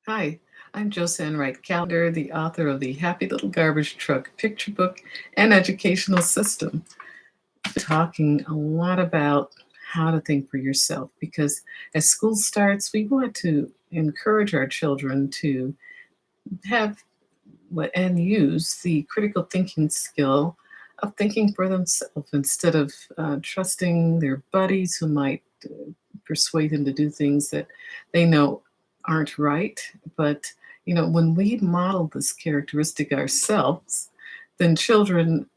Hi, I'm Josanne Wright Calendar, the author of the Happy Little Garbage Truck picture book and educational system. Talking a lot about how to think for yourself because as school starts, we want to encourage our children to have and use the critical thinking skill of thinking for themselves instead of trusting their buddies who might persuade them to do things that they know aren't right. But, when we model this characteristic ourselves, then children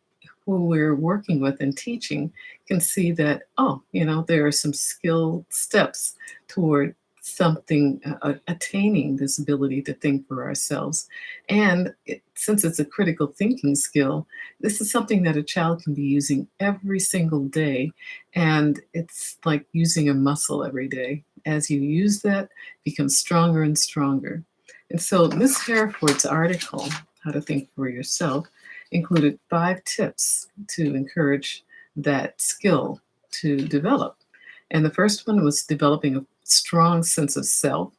who we're working with and teaching can see that, oh, there are some skill steps toward something, attaining this ability to think for ourselves. And since it's a critical thinking skill, this is something that a child can be using every single day. And it's like using a muscle every day. As you use that, it becomes stronger and stronger. And so Miss Hereford's article, How to Think for Yourself, included 5 tips to encourage that skill to develop. And the first one was developing a strong sense of self,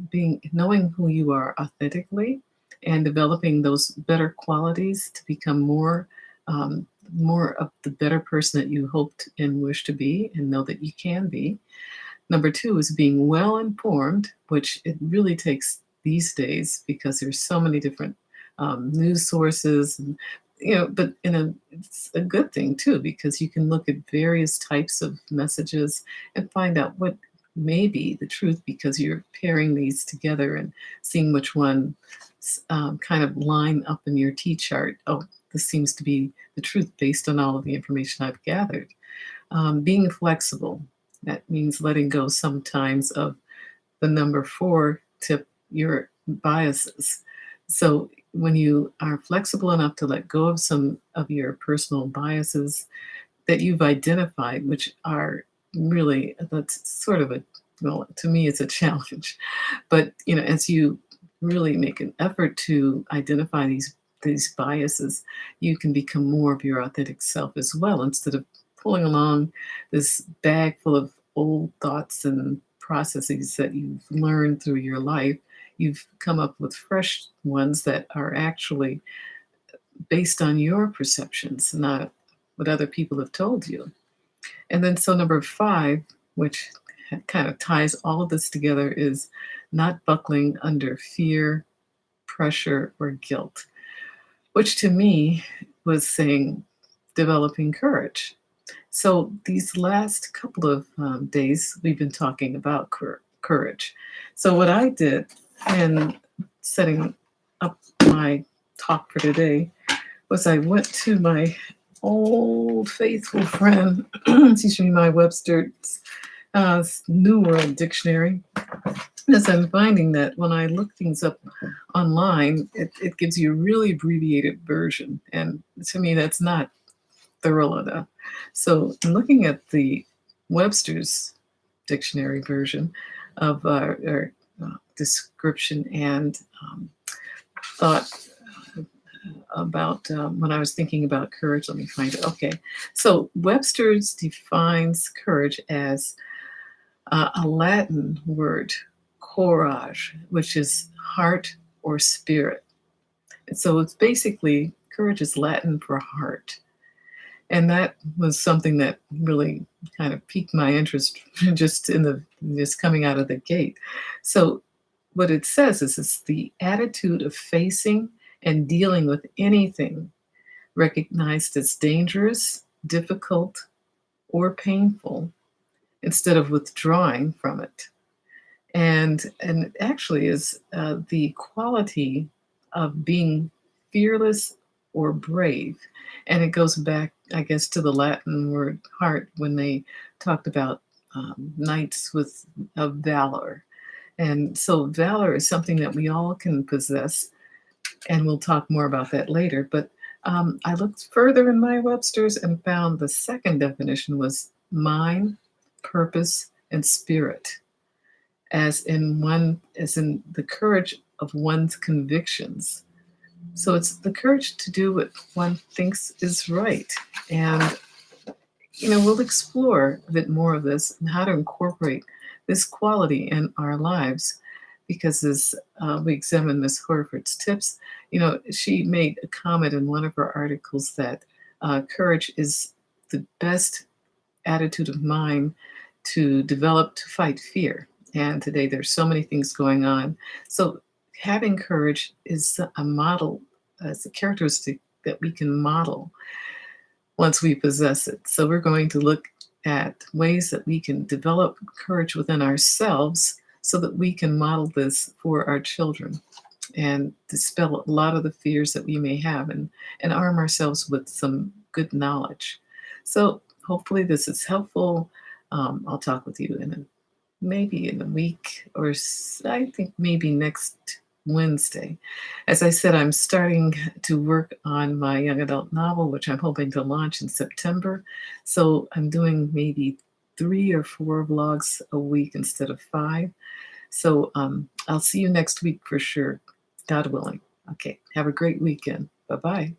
being knowing who you are authentically, and developing those better qualities to become more of the better person that you hoped and wish to be, and know that you can be. Number 2 is being well informed, which it really takes these days because there's so many different news sources, and but it's a good thing too because you can look at various types of messages and find out what may be the truth because you're pairing these together and seeing which one kind of line up in your T chart. Oh, this seems to be the truth based on all of the information I've gathered. Being flexible, that means letting go sometimes of the number 4 tip, your biases. So when you are flexible enough to let go of some of your personal biases that you've identified, which are really, that's sort of well, to me, it's a challenge. But, as you really make an effort to identify these biases, you can become more of your authentic self as well instead of pulling along this bag full of old thoughts and processes that you've learned through your life. You've come up with fresh ones that are actually based on your perceptions, not what other people have told you. And then, so number 5, which kind of ties all of this together, is not buckling under fear, pressure, or guilt, which to me was saying developing courage. So these last couple of days, we've been talking about courage. So what I did in setting up my talk for today was I went to my old faithful friend, excuse me, my Webster's New World Dictionary. As I'm finding that when I look things up online, it gives you a really abbreviated version. And to me, that's not thorough enough. So I'm looking at the Webster's Dictionary version of our description and thought about when I was thinking about courage. Let me find it. Okay. So Webster's defines courage as a Latin word, courage, which is heart or spirit. And so it's basically courage is Latin for heart. And that was something that really kind of piqued my interest just coming out of the gate. So what it says is it's the attitude of facing and dealing with anything recognized as dangerous, difficult, or painful instead of withdrawing from it. And it actually is the quality of being fearless or brave. And it goes back, I guess, to the Latin word heart when they talked about knights of valor. And so valor is something that we all can possess, and we'll talk more about that later. But I looked further in my Webster's and found the second definition was mind, purpose, and spirit, as in the courage of one's convictions. So it's the courage to do what one thinks is right. And, we'll explore a bit more of this and how to incorporate this quality in our lives because as we examine Miss Horford's tips, you know, she made a comment in one of her articles that courage is the best attitude of mind to develop to fight fear. And today there's so many things going on. So having courage is a model, as a characteristic that we can model once we possess it. So we're going to look at ways that we can develop courage within ourselves so that we can model this for our children and dispel a lot of the fears that we may have, and arm ourselves with some good knowledge. So hopefully this is helpful. I'll talk with you in maybe in a week, or I think maybe next Wednesday. As I said, I'm starting to work on my young adult novel, which I'm hoping to launch in September. So I'm doing maybe 3 or 4 vlogs a week instead of 5. So I'll see you next week for sure, God willing. Okay, have a great weekend. Bye bye.